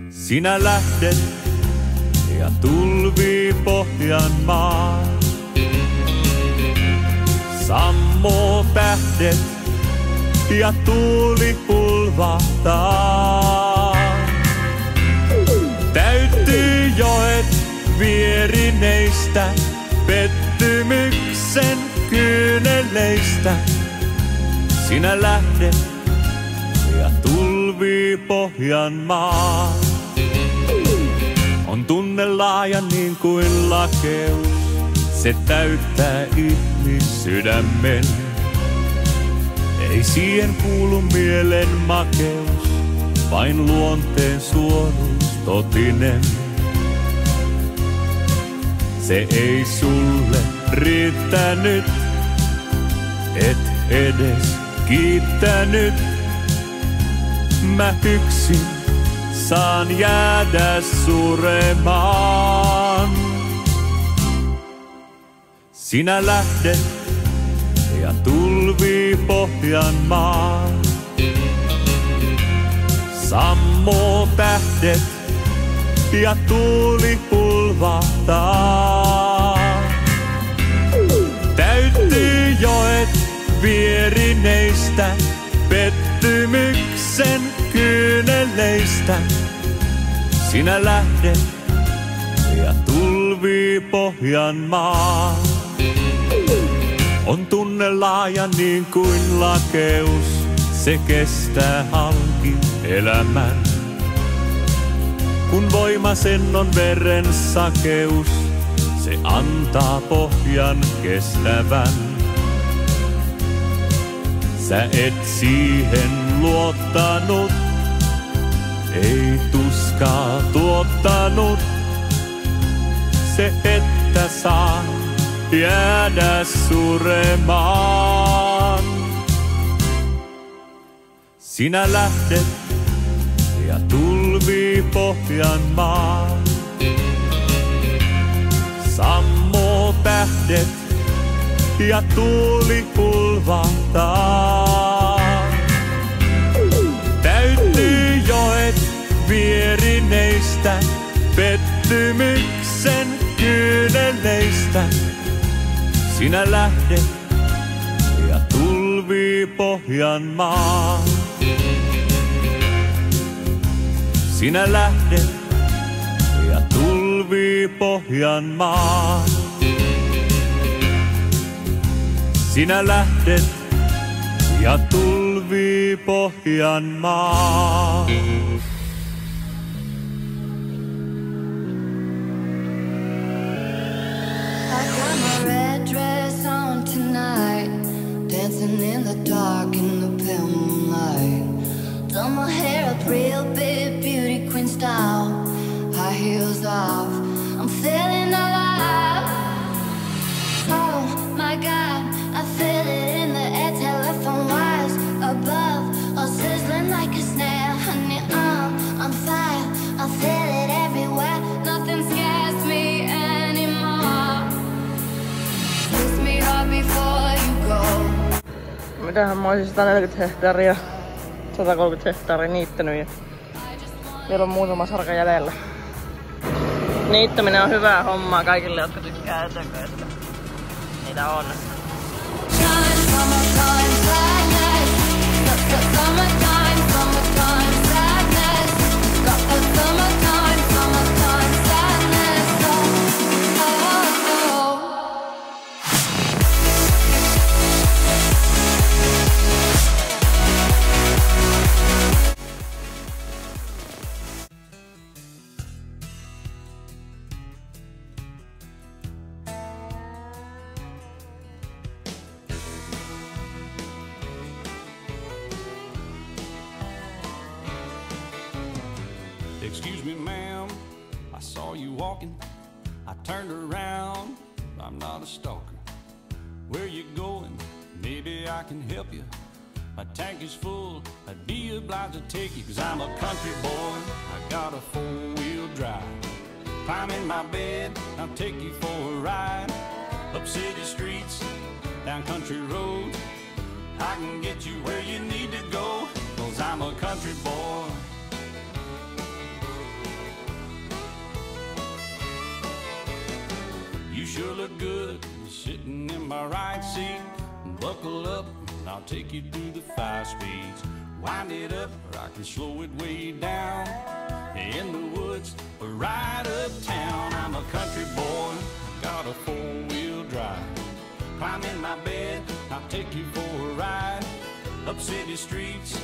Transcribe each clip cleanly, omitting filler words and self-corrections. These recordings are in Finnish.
Sinä lähdet ja tulvii Pohjanmaa. Sammuu tähdet ja tuuli pulvahtaa. Täyttyy joet vierineistä, pettymyksen kyyneleistä. Sinä lähdet ja tulvii Pohjanmaa. On tunne laaja niin kuin lakeus, se täyttää ihmissydämen. Ei siihen kuulu mielen makeus, vain luonteen suoruus totinen. Se ei sulle riittänyt, et edes kiittänyt. Mä yksin saan jäädä suremaan. Sinä lähdet ja tulvii Pohjanmaa. Sammuu tähdet ja tuuli pulvahtaa. Täyttyy joet vierineistä, pettymyksen kyyneleistä. Sinä lähdet ja tulvii Pohjanmaa. On tunne laaja niin kuin lakeus, se kestää halki elämän. Kun voima sen on veren sakeus, se antaa pohjan kestävän. Sä et siihen luottanut, ei tuskaa tuottanut. Se, että saa jäädä suremaan. Sinä lähdet ja tulvii Pohjanmaa. Sammuu tähdet ja tuuli pulvahtaa. Täyttyy joet vierineistä, pettymyksen kyyneleistä. Sinä lähdet ja tulvii Pohjanmaa. Sinä lähdet ja tulvii Pohjanmaa. Sinä lähdet ja tulvii Pohjanmaa. Dancing in the dark in the pale moonlight. Done my hair up real big, beauty queen style. High heels off, I'm feeling alive. Oh my God, I feel it in the air. Telephone wires above, all sizzling like a snare. Honey, I'm fire, I feel it everywhere. Nothing scares me anymore. Kiss me hard before you go. Mitähän mä oisin 140 hehtaaria, 130 hehtaaria niittänyt ja vielä on muutama sarka jäljellä. Niittäminen on hyvää hommaa kaikille, jotka tykkää ötököistä. Niitä on. Excuse me, ma'am, I saw you walking. I turned around, I'm not a stalker. Where you going? Maybe I can help you. My tank is full, I'd be obliged to take you, 'cause I'm a country boy, I got a four-wheel drive. Climb in my bed, I'll take you for a ride. Up city streets, down country roads, I can get you where you need to go, 'cause I'm a buckle up, and I'll take you through the 5 speeds. Wind it up, or I can slow it way down. In the woods, or right uptown. I'm a country boy, got a 4-wheel drive. Climb in my bed, I'll take you for a ride. Up city streets,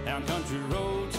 down country roads.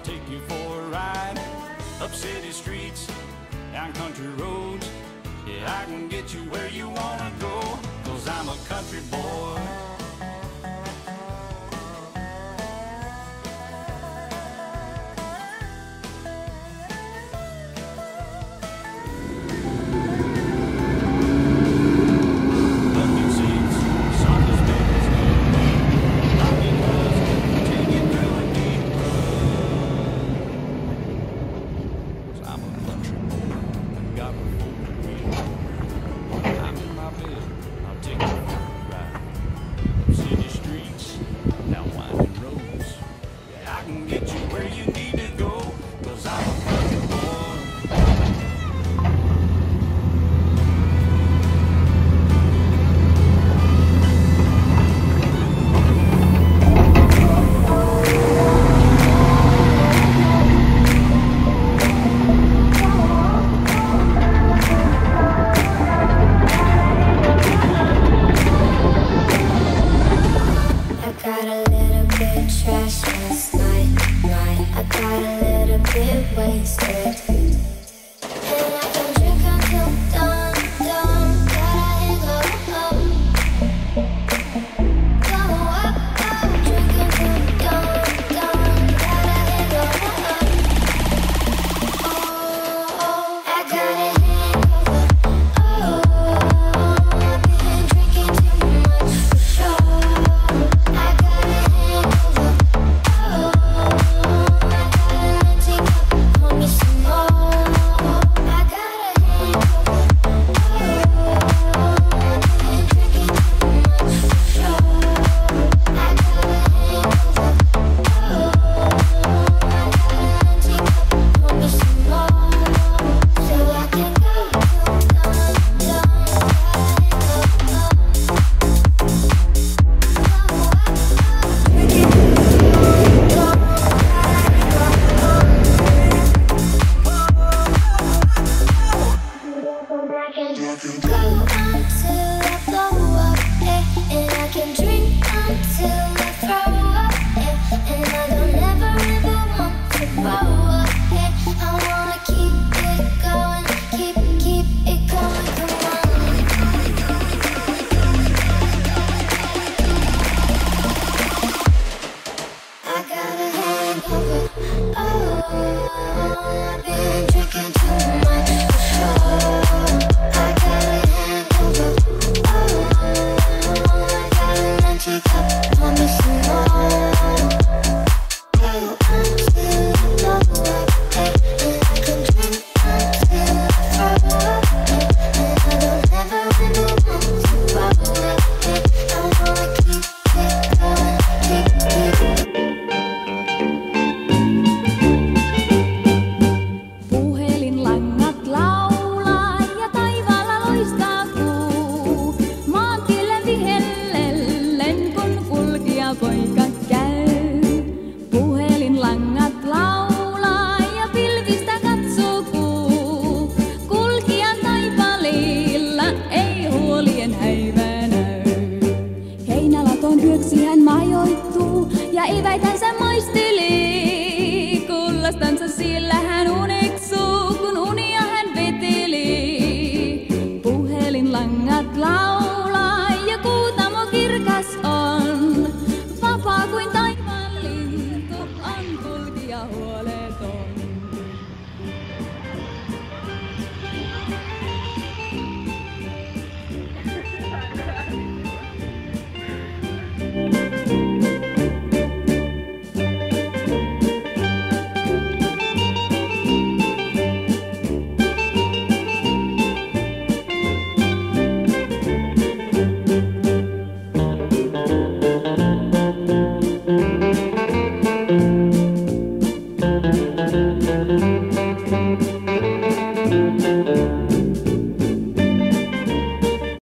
Take you for a ride up city streets, down country roads. Yeah, I can get you where you wanna go, 'cause I'm a country boy. Bucket seats, soft as baby's new. Rocking horse, take you through a deep I'm a country boy, got a 4-wheel. I'm in my bed, I'll take you for a ride. Up city streets, down winding roads. Yeah, I can get you where you need to go, 'cause I'm a country boy. Got a little bit trash last night. I got a little bit wasted, and I can drink until dawn. Gotta hang up, go up, drink until dawn. Gotta hang up. Oh, I got a hangover. Oh, I've been drinking too much for sure. I got a hangover. Oh, I got an empty cup. Pour me some more. unelmassa siellä hän uneksuu, kun unia hän veteli. Puhelinlangat laulaa ja kuutamo kirkas on. Vapaa kuin taivaan lintu on kulkija huoleton.